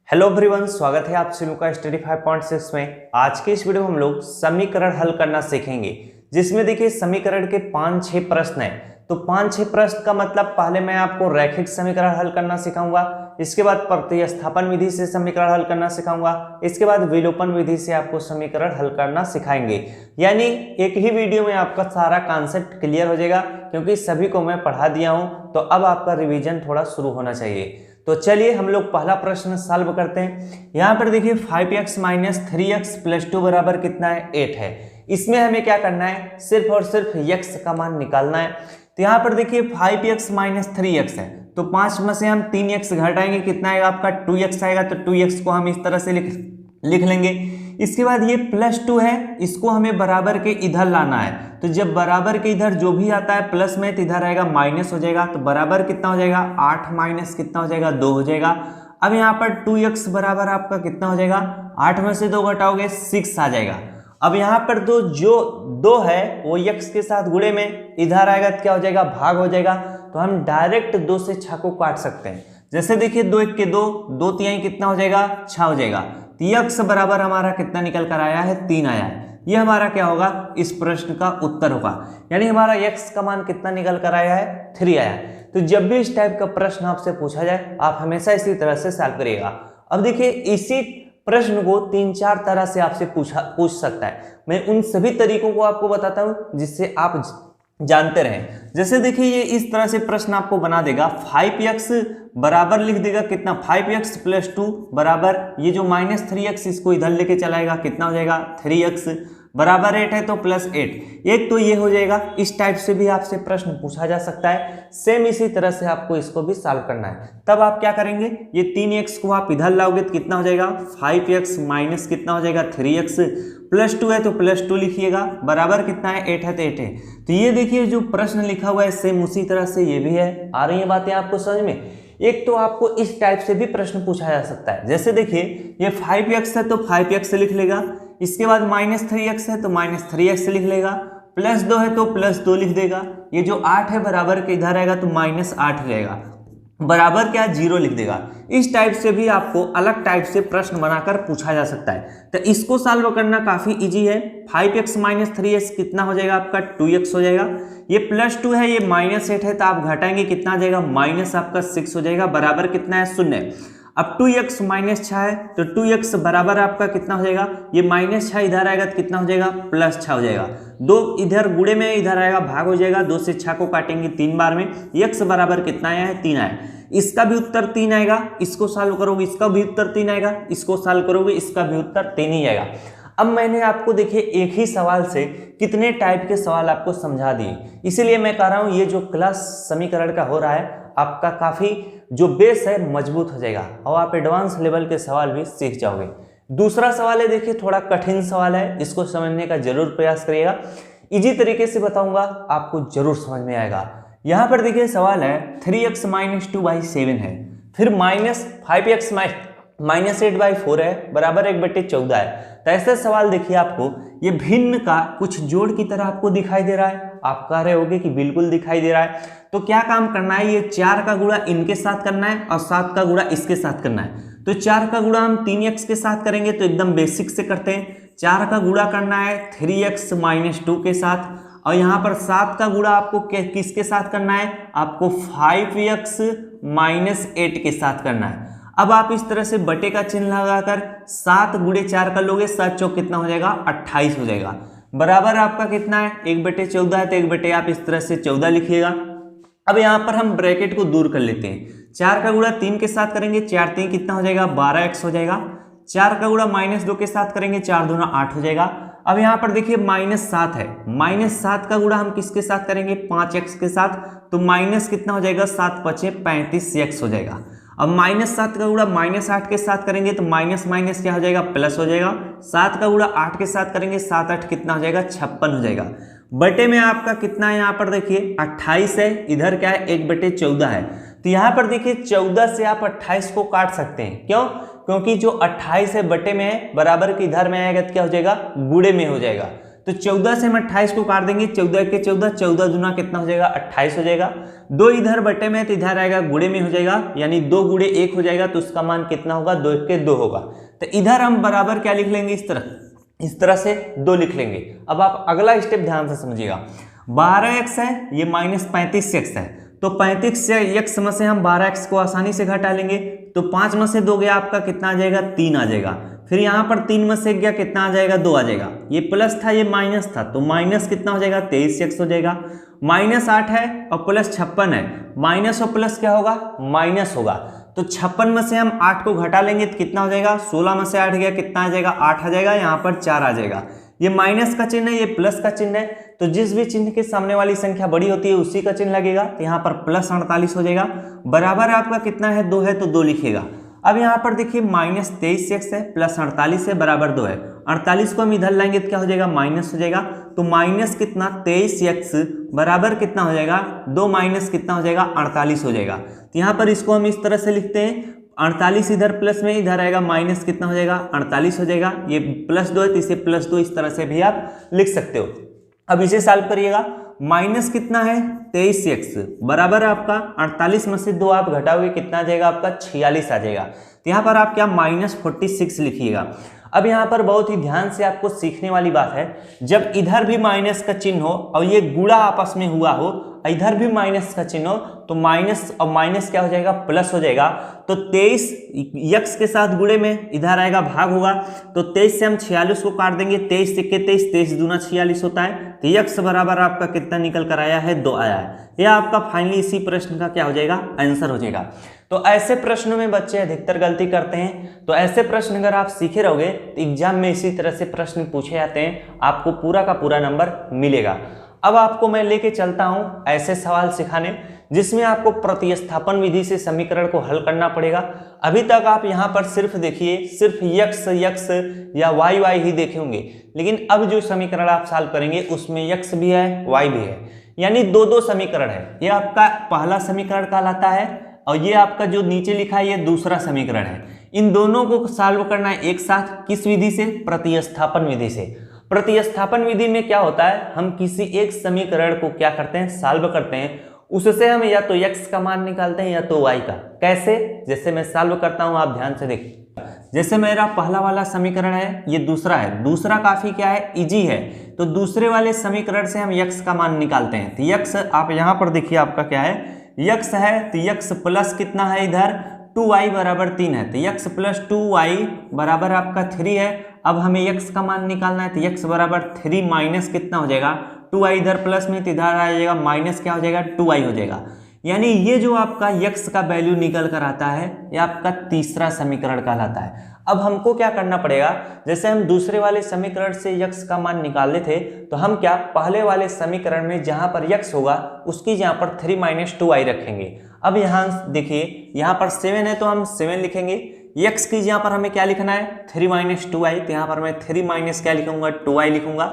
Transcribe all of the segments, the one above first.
Hello everyone, स्वागत है आप सभी का स्टडी 5.6 में। आज के इस वीडियो में हम लोग समीकरण हल करना सीखेंगे, जिसमें देखिए समीकरण के 5-6 प्रश्न हैं। तो 5-6 प्रश्न का मतलब पहले मैं आपको रैखिक समीकरण हल करना सिखाऊंगा, इसके बाद प्रतिस्थापन विधि से समीकरण हल करना सिखाऊंगा, इसके बाद विलोपन विधि से आपको समीकरण हल करना सिखाएंगे। यानी एक ही वीडियो में आपका सारा कॉन्सेप्ट क्लियर हो जाएगा, क्योंकि सभी को मैं पढ़ा दिया हूँ। तो अब आपका रिवीजन थोड़ा शुरू होना चाहिए। तो चलिए हम लोग पहला प्रश्न सॉल्व करते हैं। यहाँ पर देखिए 5x माइनस 3x प्लस 2 बराबर कितना है, 8 है। इसमें हमें क्या करना है, सिर्फ और सिर्फ x का मान निकालना है। तो यहाँ पर देखिए 5x माइनस 3x है, तो 5 में से हम 3x घटाएंगे, कितना आएगा आपका 2x आएगा। तो 2x को हम इस तरह से लिख लेंगे। इसके बाद ये प्लस 2 है, इसको हमें बराबर के इधर लाना है। तो जब बराबर के इधर जो भी आता है प्लस में, तो इधर आएगा माइनस हो जाएगा। तो बराबर कितना हो जाएगा, 8 माइनस कितना हो जाएगा, 2 हो जाएगा। अब यहाँ पर 2x बराबर आपका कितना हो जाएगा, 8 में से 2 घटाओगे 6 आ जाएगा। अब यहाँ पर जो 2 है वो x के साथ गुणे में इधर आएगा, तो क्या हो जाएगा, भाग हो जाएगा। तो हम डायरेक्ट 2 से 6 को काट सकते हैं। जैसे देखिए 2 1 के 2, 2 3 कितना हो जाएगा, 6 हो जाएगा। तो x बराबर हमारा कितना निकल कर आया है, 3 आया है। ये हमारा क्या होगा, इस प्रश्न का उत्तर होगा। यानी हमारा x का मान कितना निकल कर आया है, 3 आया है। तो जब भी इस टाइप का प्रश्न आपसे पूछा जाए, आप हमेशा इसी तरह से सॉल्व करिएगा। अब देखिए इसी प्रश्न को 3-4 तरह से आपसे पूछ सकता है। मैं उन सभी तरीकों को आपको बताता हूं जिससे आप जानते रहें। जैसे देखिए ये इस तरह से प्रश्न आपको बना देगा, 5x बराबर लिख देगा कितना, 5x प्लस 2 बराबर ये जो माइनस 3x इसको इधर लेके चलाएगा, कितना हो जाएगा 3x बराबर 8 है तो प्लस 8। एक तो ये हो जाएगा। इस टाइप से भी आपसे प्रश्न पूछा जा सकता है। सेम इसी तरह से आपको इसको भी सॉल्व करना है। तब आप क्या करेंगे, ये 3x को आप इधर लाओगे तो कितना हो जाएगा, 5x माइनस कितना हो जाएगा 3x प्लस 2 है तो प्लस 2 लिखिएगा, बराबर कितना है 8 है तो 8 है। तो ये देखिए जो प्रश्न लिखा हुआ है सेम उसी तरह से ये भी है। आ रही है बातें आपको समझ में। एक तो आपको इस टाइप से भी प्रश्न पूछा जा सकता है। जैसे देखिए ये 5x है तो 5x लिख लेगा, इसके बाद माइनस 3x है तो माइनस 3x लिख लेगा, प्लस 2 है तो प्लस 2 लिख देगा। ये जो 8 है बराबर के इधर आएगा तो माइनस 8 रहेगा, बराबर क्या 0 लिख देगा। इस टाइप से भी आपको अलग टाइप से प्रश्न बनाकर पूछा जा सकता है। तो इसको सॉल्व करना काफी इजी है। 5x माइनस 3x कितना हो जाएगा आपका 2x हो जाएगा। ये प्लस 2 है, ये माइनस 8 है, तो आप घटाएंगे कितना आ जाएगा, माइनस आपका 6 हो जाएगा, बराबर कितना है 0। अब 2x माइनस 6 है तो 2x बराबर आपका कितना हो जाएगा, ये माइनस 6 इधर आएगा तो कितना हो जाएगा, प्लस 6 हो जाएगा। 2 इधर गुणे में इधर आएगा, भाग हो जाएगा। 2 से 6 को काटेंगे 3 बार में, x बराबर कितना आया है, 3 आया। इसका भी उत्तर 3 आएगा, इसको सॉल्व करोगे इसका भी उत्तर 3 आएगा, इसको सॉल्व करोगे इसका भी उत्तर 3 ही आएगा। अब मैंने आपको देखिए एक ही सवाल से कितने टाइप के सवाल आपको समझा दिए, इसीलिए मैं कह रहा हूं ये जो क्लास समीकरण का हो रहा है आपका काफी जो बेस है मजबूत हो जाएगा और आप एडवांस लेवल के सवाल भी सीख जाओगे। दूसरा सवाल है, देखिए थोड़ा कठिन सवाल है, इसको समझने का जरूर प्रयास करिएगा। इजी तरीके से बताऊंगा, आपको जरूर समझ में आएगा। यहाँ पर देखिए सवाल है 3x माइनस 2/7 है, फिर माइनस 5x माइनस 8/4 है, बराबर 1/14 है। तो ऐसा सवाल देखिए आपको ये भिन्न का कुछ जोड़ की तरह आपको दिखाई दे रहा है। आप कह रहे होगे कि बिल्कुल दिखाई दे रहा है। तो क्या काम करना है, ये 4 का गुणा इनके साथ करना है और 7 का गुणा इसके साथ करना है। तो 4 का गुणा हम 3x के साथ करेंगे, तो एकदम बेसिक से करते हैं। 4 का गुणा करना है 3x माइनस 2 के साथ, और यहाँ पर 7 का गुणा आपको किसके साथ करना है, आपको 5x माइनस 8 के साथ करना है। अब आप इस तरह से बटे का चिन्ह लगाकर 7 गुणे 4 कर लोगे, 7 चौक कितना हो जाएगा, 28 हो जाएगा, बराबर आपका कितना है 1/14 है। तो 1 आप इस तरह से 14 लिखिएगा। अब यहाँ पर हम ब्रैकेट को दूर कर लेते हैं। 4 का गुणा 3 के साथ करेंगे, 4 3 कितना हो जाएगा, 12x हो जाएगा। 4 का गुणा माइनस 2 के साथ करेंगे, 4 दूना 8 हो जाएगा। अब यहाँ पर देखिए माइनस 7 है, माइनस 7 का गुणा हम किसके साथ करेंगे, 5x के साथ। तो माइनस कितना हो जाएगा, 7 5 35x हो जाएगा। अब माइनस 7 का गुणा माइनस 8 के साथ करेंगे, तो माइनस माइनस क्या हो जाएगा, प्लस हो जाएगा। 7 का गुणा 8 के साथ करेंगे, 7 8 कितना हो जाएगा, 56 हो जाएगा। बटे में आपका कितना है, यहाँ पर देखिए 28 है, इधर क्या है 1/14 है। तो यहाँ पर देखिए 14 से आप 28 को काट सकते हैं। क्यों, क्योंकि जो 28 है बटे में है, बराबर के इधर में आएगा तो क्या हो जाएगा, गुणे में हो जाएगा। तो 14 से हम 28 को काट देंगे, 14 के 14, 14 दूना कितना हो जाएगा 28 हो जाएगा। 2 इधर बटे में तो इधर आएगा गुणे में हो जाएगा, यानी 2 गुणे 1 हो जाएगा, तो उसका मान कितना होगा 2 के 2 होगा। तो इधर हम बराबर क्या लिख लेंगे, इस तरह से 2 लिख लेंगे। अब आप अगला स्टेप ध्यान से समझिएगा, 12x है, ये माइनस 35x है, तो 35x में से हम 12x को आसानी से घटा लेंगे, तो 5 में से 2 गया आपका कितना आ जाएगा 3 आ जाएगा। फिर यहाँ पर 3 में से गया कितना आ जाएगा 2 आ जाएगा। ये प्लस था ये माइनस था, तो माइनस कितना हो जाएगा 23x हो जाएगा। माइनस 8 है और प्लस 56 है, माइनस और प्लस क्या होगा माइनस होगा, तो 56 में से हम 8 को घटा लेंगे तो कितना हो जाएगा 16 में से 8 गया कितना आ जाएगा 8 आ जाएगा, यहाँ पर 4 आ जाएगा। ये माइनस का चिन्ह है, ये प्लस का चिन्ह है, तो जिस भी चिन्ह के सामने वाली संख्या बड़ी होती है उसी का चिन्ह लगेगा, तो यहाँ पर प्लस 48 हो जाएगा। बराबर आपका कितना है 2 है, तो 2 लिखिएगा। अब यहाँ पर देखिए माइनस 23x है प्लस 48 है बराबर 2 है, 48 को हम इधर लाएंगे तो क्या हो जाएगा माइनस हो जाएगा, तो माइनस कितना 23x बराबर कितना हो जाएगा 2 माइनस कितना हो जाएगा 48 हो जाएगा। तो यहाँ पर इसको हम इस तरह से लिखते हैं, 48 इधर प्लस में इधर आएगा माइनस कितना हो जाएगा 48 हो जाएगा, ये प्लस 2 है तो इसे प्लस 2 इस तरह से भी आप लिख सकते हो। अब इसे सॉल्व करिएगा, माइनस कितना है 23x बराबर आपका 48 में से 2 आप घटाओगे कितना आ जाएगा आपका 46 आ जाएगा। तो यहाँ पर आप क्या माइनस 46 लिखिएगा। अब यहाँ पर बहुत ही ध्यान से आपको सीखने वाली बात है, जब इधर भी माइनस का चिन्ह हो और ये गुणा आपस में हुआ हो, इधर भी माइनस का चिन्ह हो, तो माइनस और माइनस क्या हो जाएगा प्लस हो जाएगा। तो 23 x के साथ गुणे में इधर आएगा भाग होगा, तो 23 से हम 46 को काट देंगे, 23 से 23, 23 दूना 46 होता है, तो x बराबर आपका कितना निकल कर आया है 2 आया है। यह आपका फाइनली इसी प्रश्न का क्या हो जाएगा आंसर हो जाएगा। तो ऐसे प्रश्नों में बच्चे अधिकतर गलती करते हैं, तो ऐसे प्रश्न अगर आप सीखे रहोगे तो एग्जाम में इसी तरह से प्रश्न पूछे जाते हैं, आपको पूरा का पूरा नंबर मिलेगा। अब आपको मैं लेके चलता हूं ऐसे सवाल सिखाने जिसमें आपको प्रतिस्थापन विधि से समीकरण को हल करना पड़ेगा। अभी तक आप यहां पर सिर्फ देखिए सिर्फ x या y ही देखे होंगे, लेकिन अब जो समीकरण आप सॉल्व करेंगे उसमें x भी है y भी है, यानी दो समीकरण है। ये आपका पहला समीकरण कहलाता है और ये आपका जो नीचे लिखा है ये दूसरा समीकरण है। इन दोनों को सॉल्व करना है एक साथ, किस विधि से प्रतिस्थापन विधि से। प्रतिस्थापन विधि में क्या होता है, हम किसी एक समीकरण को क्या करते हैं सॉल्व करते हैं, उससे हम या तो x का मान निकालते हैं या तो y का। कैसे, जैसे मैं सॉल्व करता हूं आप ध्यान से देखिए। जैसे मेरा पहला वाला समीकरण है, ये दूसरा है, दूसरा काफी क्या है इजी है, तो दूसरे वाले समीकरण से हम x का मान निकालते हैं। तो x आप यहां पर देखिए आपका क्या है x है, तो x प्लस कितना है इधर 2y बराबर 3 है, तो x प्लस 2y बराबर आपका 3 है। अब हमें x का मान निकालना है, तो x बराबर 3 माइनस कितना हो जाएगा 2y, इधर प्लस में तो इधर आ जाएगा माइनस क्या हो जाएगा 2y हो जाएगा। यानी ये जो आपका x का वैल्यू निकल कर आता है ये आपका तीसरा समीकरण कहलाता है। अब हमको क्या करना पड़ेगा, जैसे हम दूसरे वाले समीकरण से x का मान निकाले थे, तो हम क्या पहले वाले समीकरण में जहां पर x होगा उसकी जहां पर 3 माइनस 2y रखेंगे। अब यहाँ देखिए यहाँ पर 7 है तो हम 7 लिखेंगे, x की यहाँ पर हमें क्या लिखना है 3 माइनस 2y, तो यहाँ पर मैं 3 माइनस क्या लिखूंगा 2y लिखूंगा।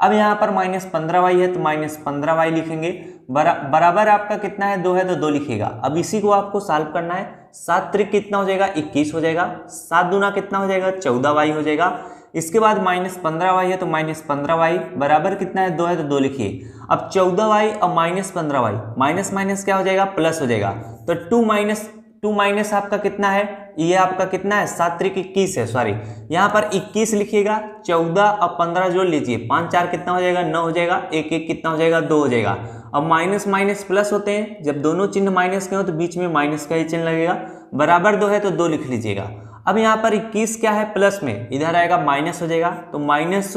अब यहाँ पर माइनस 15y है तो माइनस 15y लिखेंगे, बराबर आपका कितना है 2 है तो 2 लिखिएगा। अब इसी को आपको सॉल्व करना है, 7 त्रिक कितना हो जाएगा 21 हो जाएगा, 7 दूना कितना हो जाएगा 14y हो जाएगा। इसके बाद माइनस 15y है तो माइनस 15y बराबर कितना है 2 है तो 2 लिखिए। अब 14y और माइनस 15y माइनस माइनस क्या हो जाएगा प्लस हो जाएगा, तो 2 माइनस आपका कितना है, ये आपका कितना है 7 त्रिक 21 है, सॉरी यहाँ पर 21 लिखिएगा। 14 और 15 जोड़ लीजिए, 5 4 कितना हो जाएगा 9 हो जाएगा, 1 1 कितना हो जाएगा 2 हो जाएगा। अब माइनस माइनस प्लस होते हैं, जब दोनों चिन्ह माइनस के हो तो बीच में माइनस का ही चिन्ह लगेगा, बराबर 2 है तो 2 लिख लीजिएगा। अब यहाँ पर 21 क्या है प्लस में, इधर आएगा माइनस हो जाएगा, तो माइनस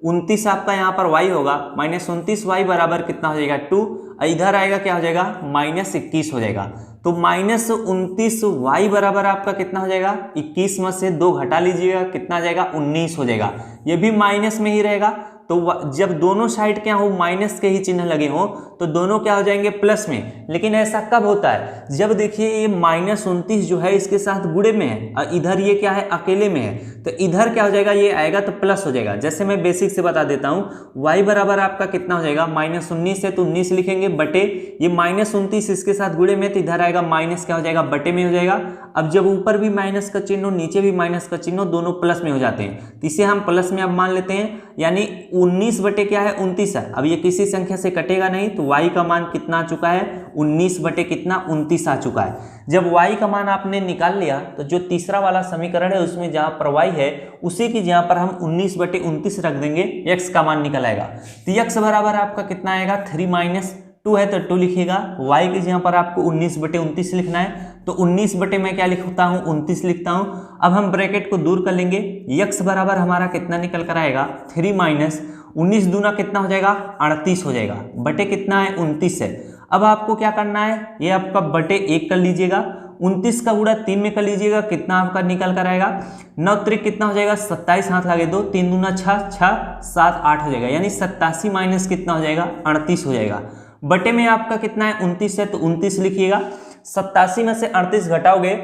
29 आपका यहाँ पर y होगा, माइनस 29y बराबर कितना हो जाएगा 2, इधर आएगा क्या हो जाएगा माइनस 21 हो जाएगा। तो माइनस 29y बराबर आपका कितना हो जाएगा 21 में से 2 घटा लीजिएगा कितना आ जाएगा 19 हो जाएगा, ये भी माइनस में ही रहेगा। तो जब दोनों साइड क्या हो माइनस के ही चिन्ह लगे हो तो दोनों क्या हो जाएंगे प्लस में। लेकिन ऐसा कब होता है, जब देखिए ये -29 जो है इसके साथ गुणे में है और इधर ये क्या है अकेले में है, तो इधर क्या हो जाएगा ये आएगा तो प्लस हो जाएगा। जैसे मैं बेसिक से बता देता हूँ, y बराबर आपका कितना हो जाएगा -19 है तो 19 लिखेंगे बटे ये -29 इसके साथ गुणे में, तो इधर आएगा माइनस क्या हो जाएगा बटे में हो जाएगा। अब जब ऊपर भी माइनस का चिन्ह हो नीचे भी माइनस का चिन्ह हो, दोनों प्लस में हो जाते हैं, तो इसे हम प्लस में अब मान लेते हैं, यानी 19 बटे क्या है 29 है। अब ये किसी संख्या से कटेगा नहीं, तो y का मान कितना आ चुका है 19 बटे कितना 29 आ चुका है। जब y का मान आपने निकाल लिया तो जो तीसरा वाला समीकरण है उसमें जहां पर y है उसी की जहां पर हम 19 बटे 29 रख देंगे, x का मान निकल आएगा। तो x बराबर आपका कितना आएगा 3 - 2 है तो 2 लिखिएगा, y की जहां पर आपको 19 बटे 29 लिखना है, तो 19 बटे मैं क्या लिखता हूं 29 लिखता हूं। अब हम ब्रैकेट को दूर कर लेंगे, x बराबर हमारा कितना निकल कर आएगा 3 - 19 दूना कितना हो जाएगा 38 हो जाएगा, बटे कितना है 29 है। अब आपको क्या करना है, ये आपका बटे 1 कर लीजिएगा, 29 का गुणा 3 में कर लीजिएगा, कितना आपका निकल कर आएगा 9 त्रिक कितना हो जाएगा 27, हाथ लगे 2, 3 दूना 6, 6 7 8 हो जाएगा, यानी 87 माइनस कितना हो जाएगा 38 हो जाएगा। बटे में आपका कितना है 29 है तो 29 लिखिएगा, 87 में से 38 घटाओगे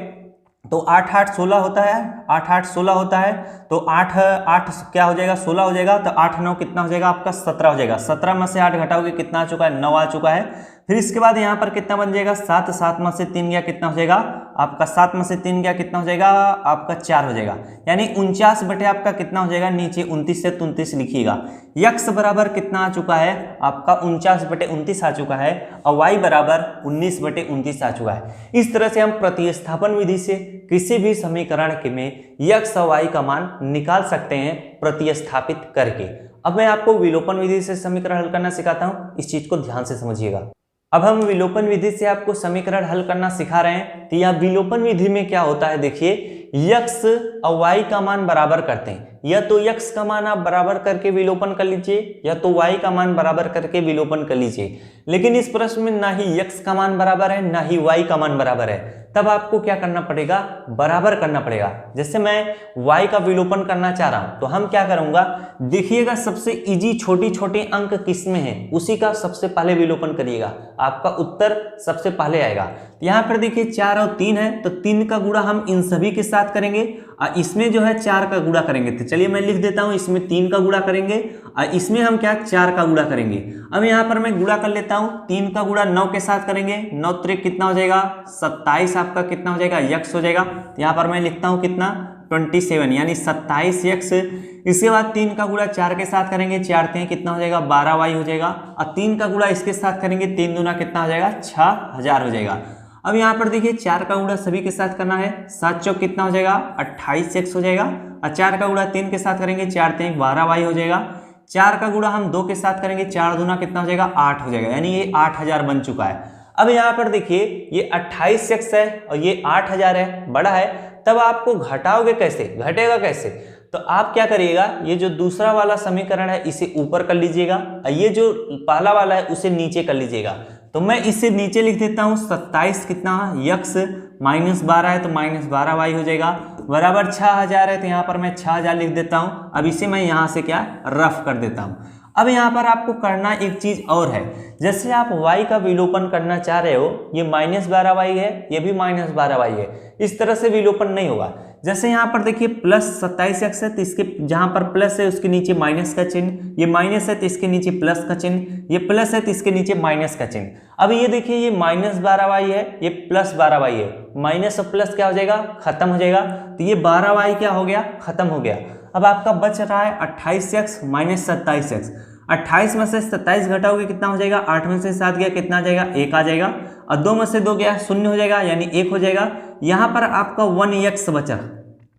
तो 8 8 16 होता है, 8 8 16 होता है, तो 8 8 क्या हो जाएगा 16 हो जाएगा, तो 8 9 कितना हो जाएगा आपका 17 हो जाएगा। 17 में से 8 घटाओगे कितना आ चुका है 9 आ चुका है। फिर इसके बाद यहाँ पर कितना बन जाएगा 7, 7 में से 3 गया कितना हो जाएगा आपका 7 में से 3 गया कितना हो जाएगा आपका 4 हो जाएगा, यानी 49 बटे आपका कितना हो जाएगा नीचे 29 से 29 लिखिएगा। x बराबर कितना आ चुका है आपका 49 बटे 29 आ चुका है और y बराबर 19 बटे 29 आ चुका है। इस तरह से हम प्रतिस्थापन विधि से किसी भी समीकरण के में x और y का मान निकाल सकते हैं प्रतिस्थापित करके। अब मैं आपको विलोपन विधि से समीकरण हल करना सिखाता हूं, इस चीज को ध्यान से समझिएगा। अब हम विलोपन विधि से आपको समीकरण हल करना सिखा रहे हैं, तो यह विलोपन विधि में क्या होता है देखिए, x और y का मान बराबर करते हैं, या तो x का मान आप बराबर करके विलोपन कर लीजिए या तो y का मान बराबर करके विलोपन कर लीजिए। लेकिन इस प्रश्न में ना ही x का मान बराबर है ना ही y का मान बराबर है, तब आपको क्या करना पड़ेगा बराबर करना पड़ेगा। जैसे मैं y का विलोपन करना चाह रहा हूं तो हम क्या करूंगा, देखिएगा सबसे इजी छोटी छोटी अंक किसमें है उसी का सबसे पहले विलोपन करिएगा, आपका उत्तर सबसे पहले आएगा। यहाँ पर देखिए 4 और 3 है तो 3 का गुणा हम इन सभी के साथ करेंगे और इसमें जो है 4 का गुणा करेंगे। तो चलिए मैं लिख देता हूं, इसमें 3 का गुणा करेंगे और इसमें हम क्या 4 का गुणा करेंगे। अब यहाँ पर मैं गुणा कर लेता हूं, 3 का गुणा 9 के साथ करेंगे, 9 त्रिक कितना हो जाएगा 27 आपका कितना हो जाएगा x हो जाएगा। यहाँ पर मैं लिखता हूँ कितना 27 यानी 27x। इसके बाद 3 का गुणा 4 के साथ करेंगे, 4 3 कितना हो जाएगा 12y हो जाएगा और 3 का गुणा इसके साथ करेंगे, 3 दूना कितना हो जाएगा 6000 हो जाएगा। अब यहाँ पर देखिए 4 का गुणा सभी के साथ करना है, 7 चौक कितना हो जाएगा 28x हो जाएगा और 4 का गुणा 3 के साथ करेंगे, 4 3 12y हो जाएगा। 4 का गुणा हम 2 के साथ करेंगे, 4 दूना कितना हो जाएगा 8 हो जाएगा, यानी ये 8000 बन चुका है। अब यहाँ पर देखिए ये 28x है और ये 8000 है, बड़ा है, तब आपको घटाओगे कैसे, घटेगा कैसे, तो आप क्या करिएगा, ये जो दूसरा वाला समीकरण है इसे ऊपर कर लीजिएगा और ये जो पहला वाला है उसे नीचे कर लीजिएगा। तो मैं इसे नीचे लिख देता हूँ 27 कितना x -12 है तो -12y हो जाएगा बराबर 6000 है, तो यहाँ पर मैं 6000 लिख देता हूँ। अब इसे मैं यहाँ से क्या रफ कर देता हूँ। अब यहाँ पर आपको करना एक चीज और है, जैसे आप y का विलोपन करना चाह रहे हो, ये -12y है ये भी -12y है, इस तरह से विलोपन नहीं होगा। जैसे यहाँ पर देखिए +27x है तो इसके जहाँ पर प्लस है उसके नीचे माइनस का चिन्ह, ये माइनस है तो इसके नीचे प्लस का चिन्ह, ये प्लस है तो इसके नीचे माइनस का चिन्ह। अब ये देखिए ये -12y है ये +12y है, माइनस और प्लस क्या हो जाएगा खत्म हो जाएगा, तो ये 12y क्या हो गया खत्म हो गया। अब आपका बच रहा है 28x - 27x। 28 में से 27 घटाओगे कितना हो जाएगा, 8 में से 7 गया कितना आ जाएगा 1 आ जाएगा और 2 में से 2 गया 0 हो जाएगा यानी 1 हो जाएगा। यहाँ पर आपका 1x बचा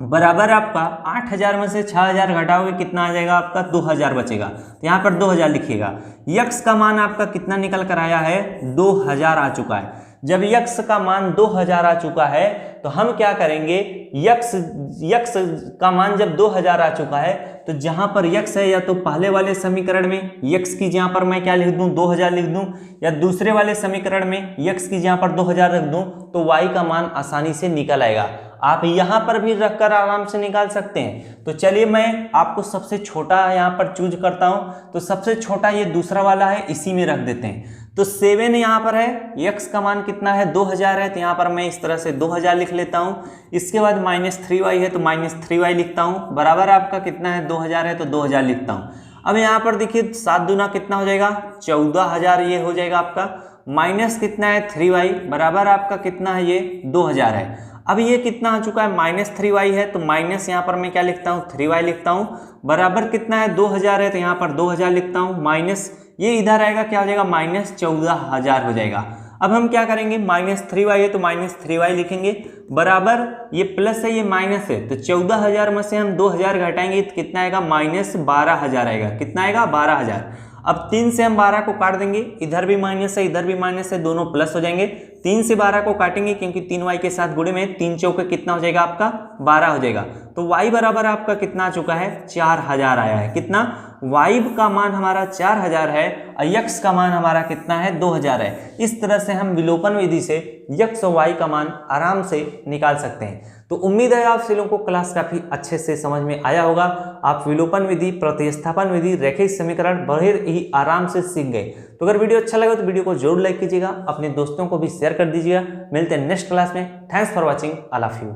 बराबर आपका 8000 में से 6000 घटाओगे कितना आ जाएगा आपका 2000 बचेगा, तो यहाँ पर 2000 लिखिएगा। x का मान आपका कितना निकल कर आया है 2000 आ चुका है। जब x का मान 2000 आ चुका है तो हम क्या करेंगे, x का मान जब 2000 आ चुका है तो जहां पर x है या तो पहले वाले समीकरण में x की जहां पर मैं क्या लिख दूं 2000 लिख दूं, या दूसरे वाले समीकरण में x की जहां पर 2000 रख दूं, तो y का मान आसानी से निकल आएगा। आप यहां पर भी रखकर आराम से निकाल सकते हैं। तो चलिए मैं आपको सबसे छोटा यहां पर चूज करता हूं, तो सबसे छोटा ये दूसरा वाला है इसी में रख देते हैं। तो 7 यहाँ पर है, x का मान कितना है 2000 है, तो यहाँ पर मैं इस तरह से 2000 लिख लेता हूँ। इसके बाद -3y है तो -3y लिखता हूँ, बराबर आपका कितना है 2000 है तो 2000 लिखता हूँ। अब यहाँ पर देखिए 7 दूना कितना हो जाएगा 14000, ये हो जाएगा आपका, माइनस कितना है 3y बराबर आपका कितना है ये 2000 है। अब ये कितना आ चुका है -3y है, तो माइनस यहाँ पर मैं क्या लिखता हूँ 3y लिखता हूँ, बराबर कितना है 2000 है, तो यहाँ पर 2000 लिखता हूँ, माइनस ये इधर आएगा क्या हो जाएगा -14000 हो जाएगा। अब हम क्या करेंगे -3y है तो -3y लिखेंगे, बराबर ये प्लस है ये माइनस है, तो 14000 में से हम 2000 घटाएंगे तो कितना आएगा -12000 आएगा, कितना आएगा 12000। अब 3 से हम 12 को काट देंगे, इधर भी माइनस है इधर भी माइनस है, दोनों प्लस हो जाएंगे। 3 से 12 को काटेंगे क्योंकि 3y के साथ गुणे में 3 चौके कितना हो जाएगा आपका 12 हो जाएगा। तो y बराबर आपका कितना आ चुका है 4000 आया है, कितना y का मान हमारा 4000 है और x का मान हमारा कितना है 2000 है। इस तरह से हम विलोपन विधि से x और y का मान आराम से निकाल सकते हैं। तो उम्मीद है आप लोगों को क्लास काफी अच्छे से समझ में आया होगा। आप विलोपन विधि, प्रतिस्थापन विधि, रैखिक समीकरण बड़े ही आराम से सीख गए। तो अगर वीडियो अच्छा लगा तो वीडियो को जरूर लाइक कीजिएगा, अपने दोस्तों को भी शेयर कर दीजिएगा। मिलते हैं नेक्स्ट क्लास में। Thanks for watching, I love you.